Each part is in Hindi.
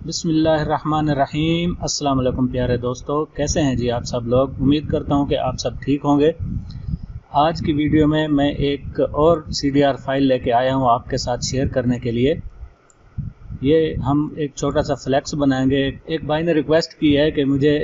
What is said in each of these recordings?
बिस्मिल्लाहिर्रहमानिर्रहीम। अस्सलाम वालेकुम प्यारे दोस्तों, कैसे हैं जी आप सब लोग। उम्मीद करता हूं कि आप सब ठीक होंगे। आज की वीडियो में मैं एक और CDR फाइल लेके आया हूं आपके साथ शेयर करने के लिए। ये हम एक छोटा सा फ्लैक्स बनाएंगे। एक भाई ने रिक्वेस्ट की है कि मुझे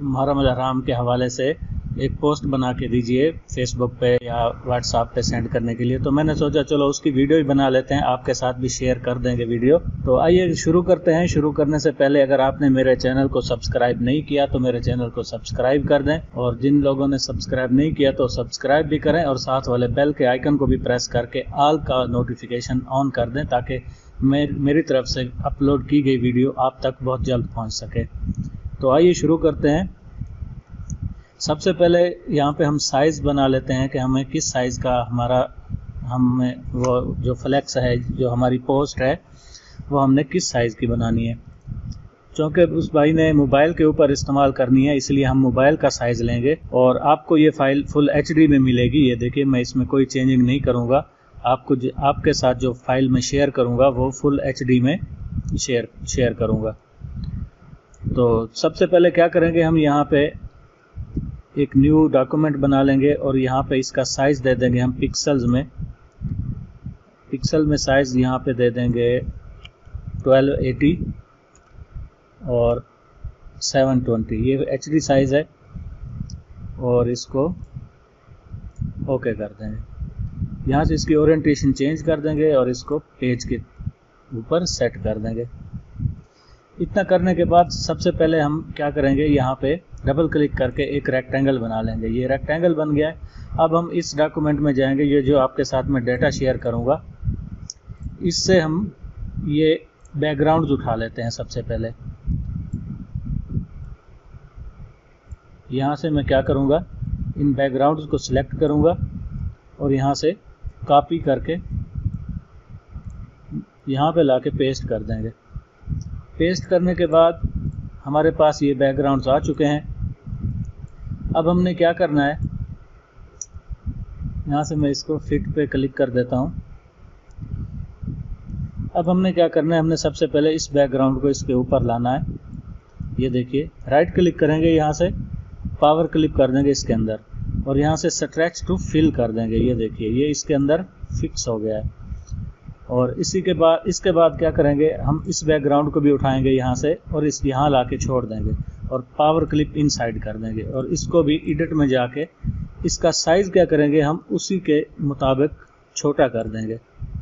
मुहर्रम अल हराम के हवाले से एक पोस्ट बना के दीजिए फेसबुक पे या व्हाट्सएप पे सेंड करने के लिए, तो मैंने सोचा चलो उसकी वीडियो ही बना लेते हैं, आपके साथ भी शेयर कर देंगे वीडियो। तो आइए शुरू करते हैं। शुरू करने से पहले अगर आपने मेरे चैनल को सब्सक्राइब नहीं किया तो मेरे चैनल को सब्सक्राइब कर दें, और जिन लोगों ने सब्सक्राइब नहीं किया तो सब्सक्राइब भी करें और साथ वाले बेल के आइकन को भी प्रेस करके ऑल का नोटिफिकेशन ऑन कर दें, ताकि मेरी तरफ से अपलोड की गई वीडियो आप तक बहुत जल्द पहुंच सके। तो आइए शुरू करते हैं। सबसे पहले यहाँ पे हम साइज़ बना लेते हैं कि हमें किस साइज़ का हमें वो जो फ्लैक्स है, जो हमारी पोस्ट है, वो हमने किस साइज़ की बनानी है। क्योंकि उस भाई ने मोबाइल के ऊपर इस्तेमाल करनी है, इसलिए हम मोबाइल का साइज़ लेंगे। और आपको ये फ़ाइल फुल HD में मिलेगी। ये देखिए, मैं इसमें कोई चेंजिंग नहीं करूँगा। आपके साथ जो फाइल मैं शेयर करूँगा वो फुल HD में शेयर करूँगा। तो सबसे पहले क्या करेंगे, हम यहाँ पे एक न्यू डॉक्यूमेंट बना लेंगे और यहाँ पे इसका साइज़ दे देंगे हम पिक्सल्स में। पिक्सल में साइज़ यहाँ पे दे देंगे 1280 और 720। ये HD साइज़ है और इसको ओके कर देंगे। यहाँ से इसकी ओरिएंटेशन चेंज कर देंगे और इसको पेज के ऊपर सेट कर देंगे। इतना करने के बाद सबसे पहले हम क्या करेंगे, यहाँ पे डबल क्लिक करके एक रेक्टेंगल बना लेंगे। ये रेक्टेंगल बन गया है। अब हम इस डॉक्यूमेंट में जाएंगे, ये जो आपके साथ में डेटा शेयर करूँगा, इससे हम ये बैकग्राउंड्स उठा लेते हैं। सबसे पहले यहाँ से मैं क्या करूँगा, इन बैकग्राउंड्स को सिलेक्ट करूँगा और यहाँ से कॉपी करके यहाँ पे लाके पेस्ट कर देंगे। पेस्ट करने के बाद हमारे पास ये बैकग्राउंड्स आ चुके हैं। अब हमने क्या करना है, यहाँ से मैं इसको फिट पे क्लिक कर देता हूँ। अब हमने क्या करना है, हमने सबसे पहले इस बैकग्राउंड को इसके ऊपर लाना है। ये देखिए, राइट क्लिक करेंगे, यहाँ से पावर क्लिक कर देंगे इसके अंदर और यहाँ से स्ट्रेच टू फिल कर देंगे। ये देखिए, ये इसके अंदर फिक्स हो गया है। और इसके बाद क्या करेंगे, हम इस बैकग्राउंड को भी उठाएंगे यहाँ से और यहाँ ला के छोड़ देंगे और पावर क्लिप इनसाइड कर देंगे। और इसको भी एडिट में जाके इसका साइज़ क्या करेंगे, हम उसी के मुताबिक छोटा कर देंगे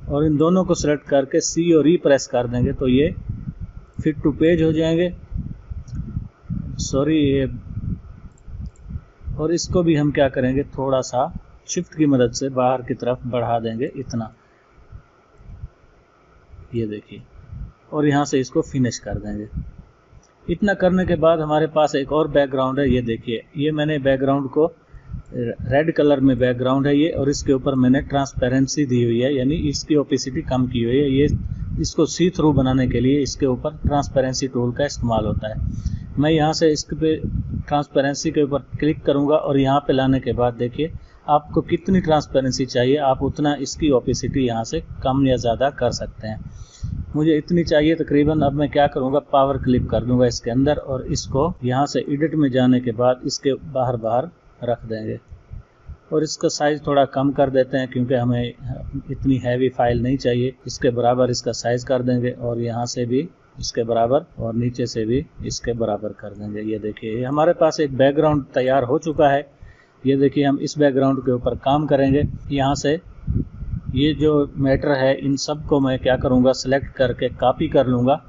और इन दोनों को सेलेक्ट करके C और E प्रेस कर देंगे तो ये फिट टू पेज हो जाएंगे। और इसको भी हम क्या करेंगे, थोड़ा सा शिफ्ट की मदद से बाहर की तरफ बढ़ा देंगे, इतना। ये देखिए, और यहाँ से इसको फिनिश कर देंगे। इतना करने के बाद हमारे पास एक और बैकग्राउंड है। ये देखिए, ये मैंने बैकग्राउंड को रेड कलर में बैकग्राउंड है ये, और इसके ऊपर मैंने ट्रांसपेरेंसी दी हुई है, यानी इसकी ओपेसिटी कम की हुई है। ये इसको सी थ्रू बनाने के लिए इसके ऊपर ट्रांसपेरेंसी टूल का इस्तेमाल होता है। मैं यहाँ से इसके पे ट्रांसपेरेंसी के ऊपर क्लिक करूँगा और यहाँ पे लाने के बाद देखिए, आपको कितनी ट्रांसपेरेंसी चाहिए, आप उतना इसकी ओपेसिटी यहाँ से कम या ज़्यादा कर सकते हैं। मुझे इतनी चाहिए तकरीबन। अब मैं क्या करूँगा, पावर क्लिक कर दूँगा इसके अंदर और इसको यहाँ से एडिट में जाने के बाद इसके बाहर रख देंगे और इसका साइज़ थोड़ा कम कर देते हैं, क्योंकि हमें इतनी हैवी फाइल नहीं चाहिए। इसके बराबर इसका साइज़ कर देंगे और यहाँ से भी इसके बराबर और नीचे से भी इसके बराबर कर देंगे। ये देखिए, हमारे पास एक बैकग्राउंड तैयार हो चुका है। ये देखिए, हम इस बैकग्राउंड के ऊपर काम करेंगे। यहाँ से ये जो मैटर है, इन सब को मैं क्या करूँगा, सिलेक्ट करके कॉपी कर लूँगा।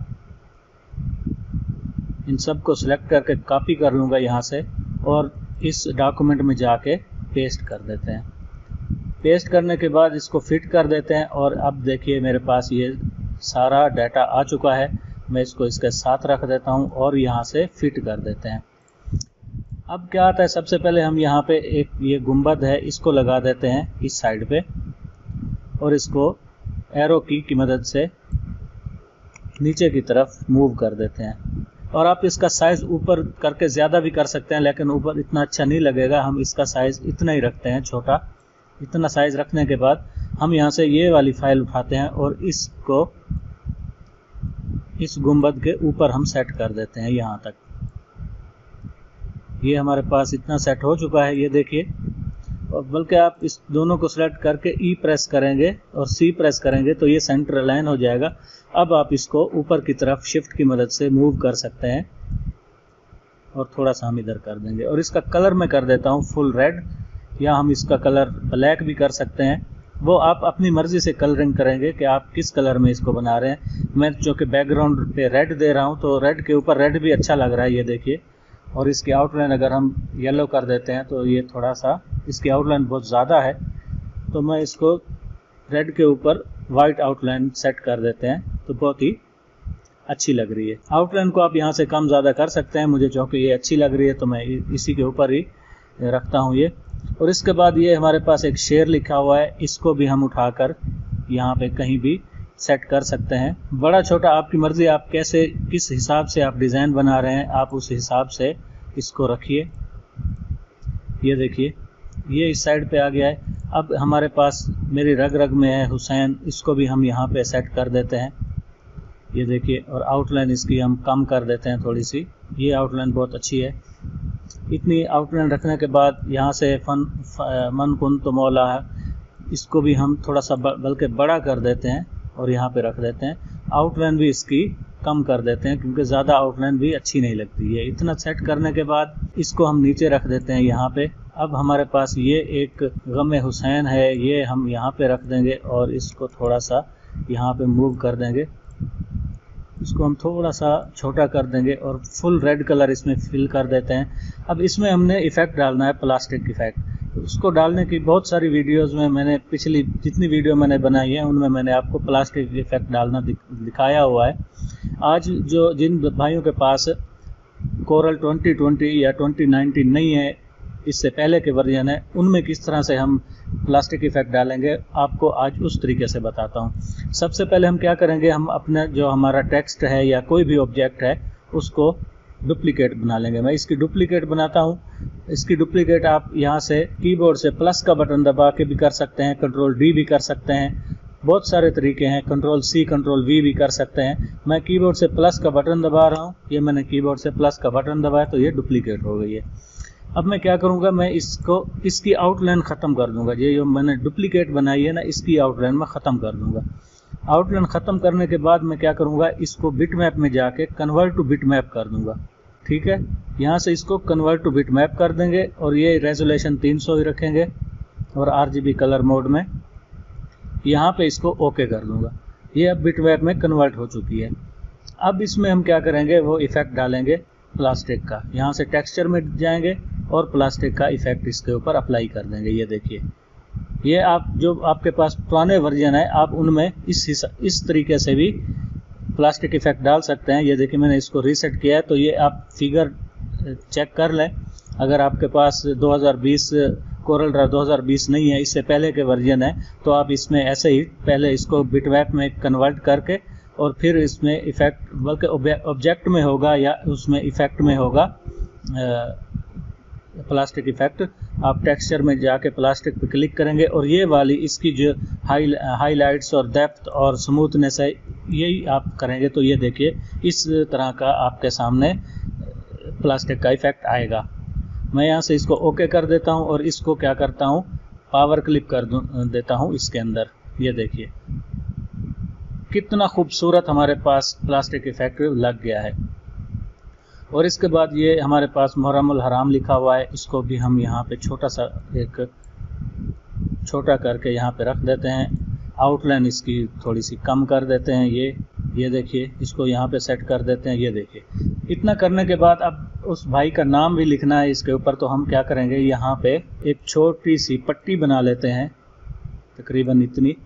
इन सब को सिलेक्ट करके कॉपी कर लूँगा यहाँ से और इस डॉक्यूमेंट में जाके पेस्ट कर देते हैं। पेस्ट करने के बाद इसको फिट कर देते हैं और अब देखिए, मेरे पास ये सारा डाटा आ चुका है। मैं इसको इसके साथ रख देता हूँ और यहाँ से फिट कर देते हैं। अब क्या आता है, सबसे पहले हम यहाँ पे एक ये गुंबद है, इसको लगा देते हैं इस साइड पे और इसको एरो की मदद से नीचे की तरफ मूव कर देते हैं। और आप इसका साइज़ ऊपर करके ज़्यादा भी कर सकते हैं, लेकिन ऊपर इतना अच्छा नहीं लगेगा। हम इसका साइज़ इतना ही रखते हैं, छोटा। इतना साइज़ रखने के बाद हम यहाँ से ये वाली फाइल उठाते हैं और इसको इस गुंबद के ऊपर हम सेट कर देते हैं यहाँ तक। ये हमारे पास इतना सेट हो चुका है, ये देखिए। और बल्कि आप इस दोनों को सेलेक्ट करके ई प्रेस करेंगे और सी प्रेस करेंगे तो ये सेंटर अलाइन हो जाएगा। अब आप इसको ऊपर की तरफ शिफ्ट की मदद से मूव कर सकते हैं और थोड़ा सा हम इधर कर देंगे। और इसका कलर मैं कर देता हूँ फुल रेड, या हम इसका कलर ब्लैक भी कर सकते हैं। वो आप अपनी मर्जी से कलरिंग करेंगे कि आप किस कलर में इसको बना रहे हैं। मैं जो कि बैकग्राउंड पे रेड दे रहा हूँ तो रेड के ऊपर रेड भी अच्छा लग रहा है, ये देखिए। और इसकी आउटलाइन अगर हम येलो कर देते हैं तो ये थोड़ा सा, इसकी आउटलाइन बहुत ज़्यादा है, तो मैं इसको रेड के ऊपर वाइट आउटलाइन सेट कर देते हैं तो बहुत ही अच्छी लग रही है। आउटलाइन को आप यहाँ से कम ज़्यादा कर सकते हैं, मुझे चूँकि ये अच्छी लग रही है तो मैं इसी के ऊपर ही रखता हूँ ये। और इसके बाद ये हमारे पास एक शेर लिखा हुआ है, इसको भी हम उठाकर यहाँ पे कहीं भी सेट कर सकते हैं। बड़ा छोटा आपकी मर्जी, आप कैसे किस हिसाब से आप डिज़ाइन बना रहे हैं आप उस हिसाब से इसको रखिए। ये देखिए ये इस साइड पे आ गया है। अब हमारे पास मेरी रग रग में है हुसैन, इसको भी हम यहाँ पे सेट कर देते हैं, ये देखिए। और आउटलाइन इसकी हम कम कर देते हैं थोड़ी सी, ये आउटलाइन बहुत अच्छी है। इतनी आउटलाइन रखने के बाद यहाँ से मन कुन तो मौला है, इसको भी हम थोड़ा सा बल्कि बड़ा कर देते हैं और यहाँ पे रख देते हैं। आउटलाइन भी इसकी कम कर देते हैं क्योंकि ज़्यादा आउटलाइन भी अच्छी नहीं लगती है। इतना सेट करने के बाद इसको हम नीचे रख देते हैं यहाँ पे। अब हमारे पास ये एक गम हुसैन है, ये हम यहाँ पे रख देंगे और इसको थोड़ा सा यहाँ पे मूव कर देंगे। इसको हम थोड़ा सा छोटा कर देंगे और फुल रेड कलर इसमें फिल कर देते हैं। अब इसमें हमने इफ़ेक्ट डालना है, प्लास्टिक इफ़ेक्ट। उसको डालने की बहुत सारी वीडियोस में मैंने, पिछली जितनी वीडियो मैंने बनाई है उनमें मैंने आपको प्लास्टिक इफ़ेक्ट डालना दिखाया हुआ है। आज जो जिन भाइयों के पास कोरल 2020 या 2019 नहीं है, इससे पहले के वर्जन है, उनमें किस तरह से हम प्लास्टिक इफ़ेक्ट डालेंगे आपको आज उस तरीके से बताता हूँ। सबसे पहले हम क्या करेंगे, हम अपना जो हमारा टेक्स्ट है या कोई भी ऑब्जेक्ट है उसको डुप्लीकेट बना लेंगे। मैं इसकी डुप्लीकेट बनाता हूँ। इसकी डुप्लीकेट आप यहाँ से कीबोर्ड से प्लस का बटन दबा के भी कर सकते हैं, कंट्रोल डी भी कर सकते हैं, बहुत सारे तरीके हैं, कंट्रोल सी कंट्रोल वी भी कर सकते हैं। मैं कीबोर्ड से प्लस का बटन दबा रहा हूँ, ये मैंने कीबोर्ड से प्लस का बटन दबाया तो ये डुप्लीकेट हो गई है। अब मैं क्या करूँगा, मैं इसकी आउटलाइन ख़त्म कर दूँगा। ये जो मैंने डुप्लीकेट बनाई है ना, इसकी आउटलाइन मैं ख़त्म कर दूँगा। आउटलाइन ख़त्म करने के बाद मैं क्या करूँगा, इसको बिटमैप में जाके कन्वर्ट टू बिटमैप कर दूँगा। ठीक है, यहाँ से इसको कन्वर्ट टू बिटमैप कर देंगे और ये रेजोल्यूशन 300 ही रखेंगे और RGB कलर मोड में यहाँ पे इसको ओके कर दूँगा। ये अब बिटमैप में कन्वर्ट हो चुकी है। अब इसमें हम क्या करेंगे, वो इफ़ेक्ट डालेंगे प्लास्टिक का। यहाँ से टेक्सचर में जाएंगे और प्लास्टिक का इफ़ेक्ट इसके ऊपर अप्लाई कर देंगे। ये देखिए, ये आप जो आपके पास पुराने वर्जन है आप उनमें इस तरीके से भी प्लास्टिक इफ़ेक्ट डाल सकते हैं। ये देखिए मैंने इसको रीसेट किया है तो ये आप फिगर चेक कर लें। अगर आपके पास 2020 कोरल ड्रा 2020 नहीं है, इससे पहले के वर्जन है, तो आप इसमें ऐसे ही पहले इसको बिटमैप में कन्वर्ट करके और फिर इसमें इफ़ेक्ट, बल्कि ऑब्जेक्ट में होगा या उसमें इफ़ेक्ट में होगा प्लास्टिक इफ़ेक्ट। आप टेक्सचर में जाके प्लास्टिक पे क्लिक करेंगे और ये वाली इसकी जो हाईलाइट्स और डेप्थ और स्मूथनेस है, यही आप करेंगे तो ये देखिए इस तरह का आपके सामने प्लास्टिक का इफ़ेक्ट आएगा। मैं यहाँ से इसको ओके कर देता हूँ और इसको क्या करता हूँ, पावर क्लिप कर देता हूँ इसके अंदर। ये देखिए कितना खूबसूरत हमारे पास प्लास्टिक इफ़ेक्ट लग गया है। और इसके बाद ये हमारे पास मुहर्रमुल हराम लिखा हुआ है, इसको भी हम यहाँ पे छोटा सा एक छोटा करके यहाँ पे रख देते हैं। आउटलाइन इसकी थोड़ी सी कम कर देते हैं। ये देखिए, इसको यहाँ पे सेट कर देते हैं। ये देखिए, इतना करने के बाद अब उस भाई का नाम भी लिखना है इसके ऊपर, तो हम क्या करेंगे, यहाँ पे एक छोटी सी पट्टी बना लेते हैं तकरीबन इतनी,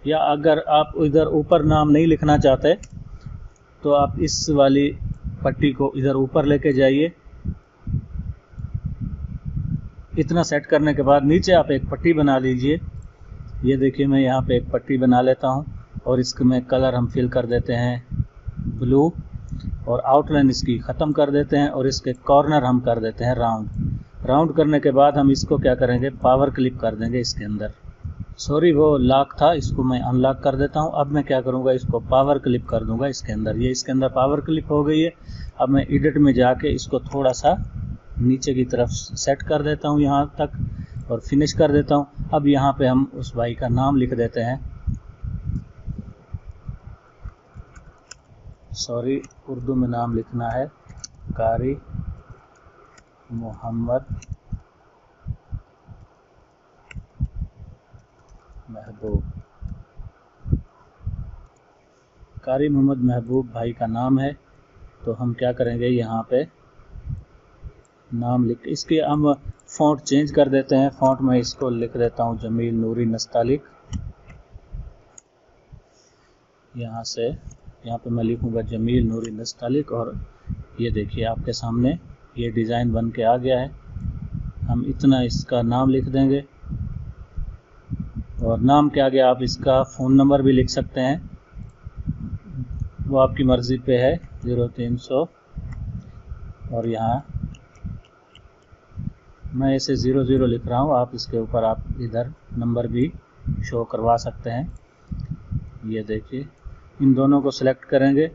या अगर आप इधर ऊपर नाम नहीं लिखना चाहते तो आप इस वाली पट्टी को इधर ऊपर लेके जाइए। इतना सेट करने के बाद नीचे आप एक पट्टी बना लीजिए। ये देखिए मैं यहाँ पे एक पट्टी बना लेता हूँ और इसमें कलर हम फिल कर देते हैं ब्लू और आउटलाइन इसकी ख़त्म कर देते हैं और इसके कॉर्नर हम कर देते हैं राउंड। राउंड करने के बाद हम इसको क्या करेंगे, पावर क्लिप कर देंगे इसके अंदर। सॉरी वो लॉक था, इसको मैं अनलॉक कर देता हूँ। अब मैं क्या करूँगा, इसको पावर क्लिप कर दूंगा इसके अंदर। ये इसके अंदर पावर क्लिप हो गई है। अब मैं एडिट में जाके इसको थोड़ा सा नीचे की तरफ सेट कर देता हूँ यहाँ तक और फिनिश कर देता हूँ। अब यहाँ पे हम उस भाई का नाम लिख देते हैं, सॉरी उर्दू में नाम लिखना है, कारी मोहम्मद महबूब। कारी मोहम्मद महबूब भाई का नाम है। तो हम क्या करेंगे, यहाँ पे नाम लिख, इसके हम फ़ॉन्ट चेंज कर देते हैं। फ़ॉन्ट में इसको लिख देता हूँ जमील नूरी नस्तालिक। यहाँ पे मैं लिखूँगा जमील नूरी नस्तालिक और ये देखिए आपके सामने ये डिज़ाइन बन के आ गया है। हम इतना इसका नाम लिख देंगे और नाम के आगे आप इसका फ़ोन नंबर भी लिख सकते हैं, वो आपकी मर्ज़ी पे है, 0300। और यहाँ मैं इसे 00 लिख रहा हूँ, आप इसके ऊपर आप इधर नंबर भी शो करवा सकते हैं। ये देखिए, इन दोनों को सिलेक्ट करेंगे,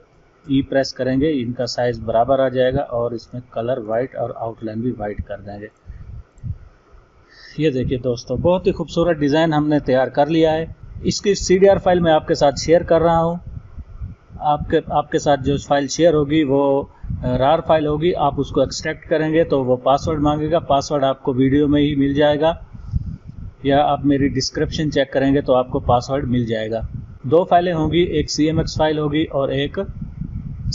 ई प्रेस करेंगे, इनका साइज़ बराबर आ जाएगा और इसमें कलर वाइट और आउटलाइन भी वाइट कर देंगे। ये देखिए दोस्तों, बहुत ही खूबसूरत डिज़ाइन हमने तैयार कर लिया है। इसकी CDR फाइल मैं आपके साथ शेयर कर रहा हूँ। आपके साथ जो फाइल शेयर होगी वो रार फाइल होगी। आप उसको एक्सट्रैक्ट करेंगे तो वो पासवर्ड मांगेगा। पासवर्ड आपको वीडियो में ही मिल जाएगा या आप मेरी डिस्क्रिप्शन चेक करेंगे तो आपको पासवर्ड मिल जाएगा। 2 फाइलें होंगी, एक CMX फाइल होगी और एक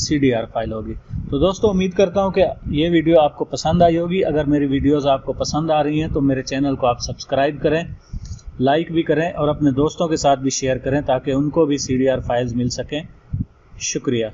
CDR फाइल होगी। तो दोस्तों उम्मीद करता हूँ कि ये वीडियो आपको पसंद आई होगी। अगर मेरी वीडियोस आपको पसंद आ रही हैं तो मेरे चैनल को आप सब्सक्राइब करें, लाइक भी करें और अपने दोस्तों के साथ भी शेयर करें ताकि उनको भी CDR फाइल्स मिल सकें। शुक्रिया।